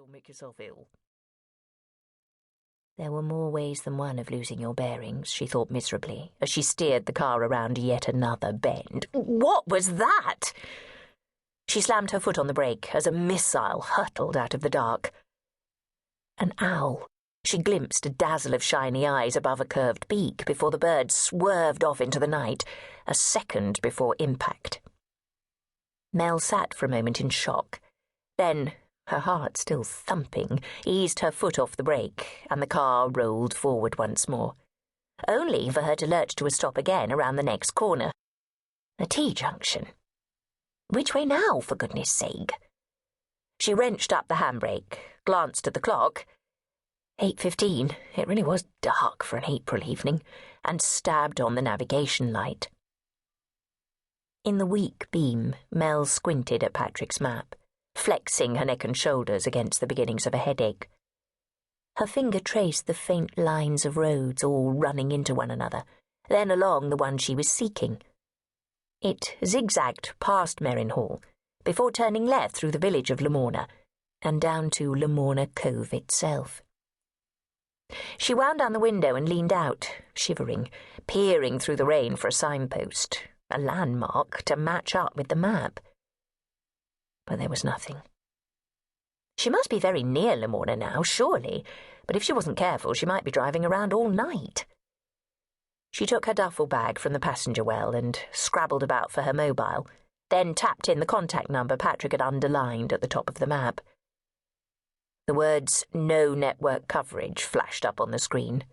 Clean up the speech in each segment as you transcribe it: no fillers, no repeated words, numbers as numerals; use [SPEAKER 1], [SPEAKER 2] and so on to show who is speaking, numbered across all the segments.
[SPEAKER 1] You'll make yourself ill. There were more ways than one of losing your bearings, she thought miserably, as she steered the car around yet another bend. What was that? She slammed her foot on the brake as a missile hurtled out of the dark. An owl. She glimpsed a dazzle of shiny eyes above a curved beak before the bird swerved off into the night, a second before impact. Mel sat for a moment in shock. Then, her heart still thumping, eased her foot off the brake, and the car rolled forward once more, only for her to lurch to a stop again around the next corner. A T-junction. Which way now, for goodness sake? She wrenched up the handbrake, glanced at the clock. 8:15. It really was dark for an April evening, and stabbed on the navigation light. In the weak beam, Mel squinted at Patrick's map, flexing her neck and shoulders against the beginnings of a headache. Her finger traced the faint lines of roads all running into one another, then along the one she was seeking. It zigzagged past Merryn Hall, before turning left through the village of Lamorna, and down to Lamorna Cove itself. She wound down the window and leaned out, shivering, peering through the rain for a signpost, a landmark to match up with the map. But there was nothing. She must be very near Lamorna now, surely, but if she wasn't careful, she might be driving around all night. She took her duffel bag from the passenger well and scrabbled about for her mobile, then tapped in the contact number Patrick had underlined at the top of the map. The words "no network coverage" flashed up on the screen.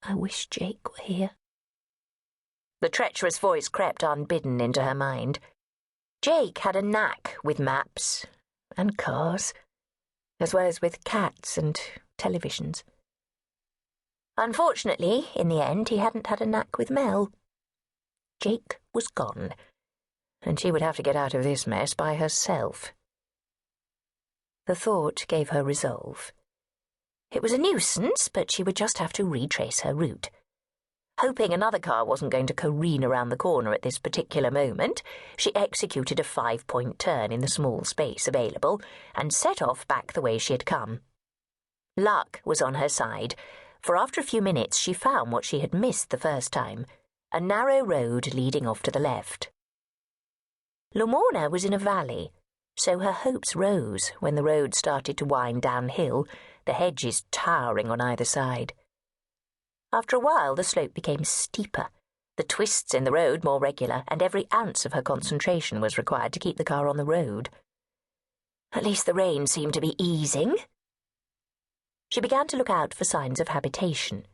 [SPEAKER 1] I wish Jake were here. The treacherous voice crept unbidden into her mind. Jake had a knack with maps and cars, as well as with cats and televisions. Unfortunately, in the end, he hadn't had a knack with Mel. Jake was gone, and she would have to get out of this mess by herself. The thought gave her resolve. It was a nuisance, but she would just have to retrace her route. Hoping another car wasn't going to careen around the corner at this particular moment, she executed a 5-point turn in the small space available and set off back the way she had come. Luck was on her side, for after a few minutes she found what she had missed the first time, a narrow road leading off to the left. Lamorna was in a valley, so her hopes rose when the road started to wind downhill, the hedges towering on either side. After a while, the slope became steeper, the twists in the road more regular, and every ounce of her concentration was required to keep the car on the road. At least the rain seemed to be easing. She began to look out for signs of habitation.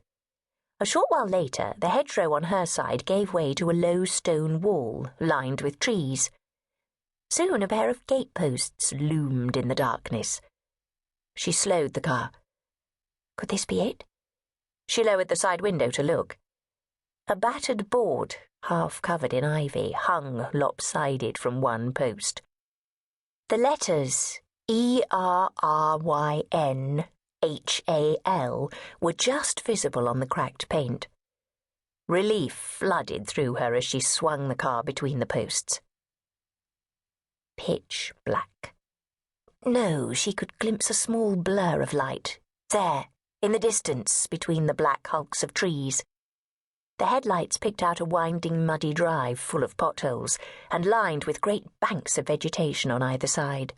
[SPEAKER 1] A short while later, the hedgerow on her side gave way to a low stone wall lined with trees. Soon a pair of gateposts loomed in the darkness. She slowed the car. Could this be it? She lowered the side window to look. A battered board, half covered in ivy, hung lopsided from one post. The letters ERRYNHAL were just visible on the cracked paint. Relief flooded through her as she swung the car between the posts. Pitch black. No, she could glimpse a small blur of light. There, in the distance, between the black hulks of trees. The headlights picked out a winding, muddy drive full of potholes and lined with great banks of vegetation on either side.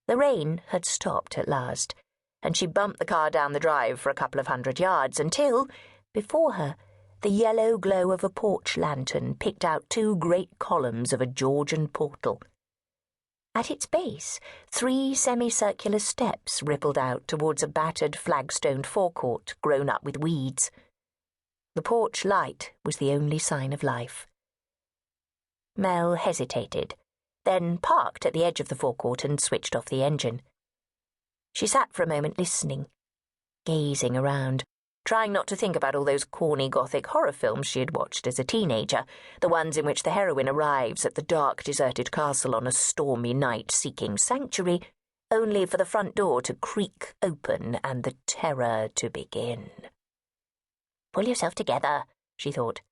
[SPEAKER 1] The rain had stopped at last, and she bumped the car down the drive for a couple of 100 yards until, before her, the yellow glow of a porch lantern picked out 2 great columns of a Georgian portal. At its base, 3 semicircular steps rippled out towards a battered flagstoned forecourt grown up with weeds. The porch light was the only sign of life. Mel hesitated, then parked at the edge of the forecourt and switched off the engine. She sat for a moment listening, gazing around, trying not to think about all those corny gothic horror films she had watched as a teenager, the ones in which the heroine arrives at the dark, deserted castle on a stormy night seeking sanctuary, only for the front door to creak open and the terror to begin. Pull yourself together, she thought.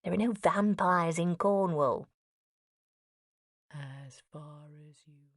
[SPEAKER 1] There are no vampires in Cornwall. As far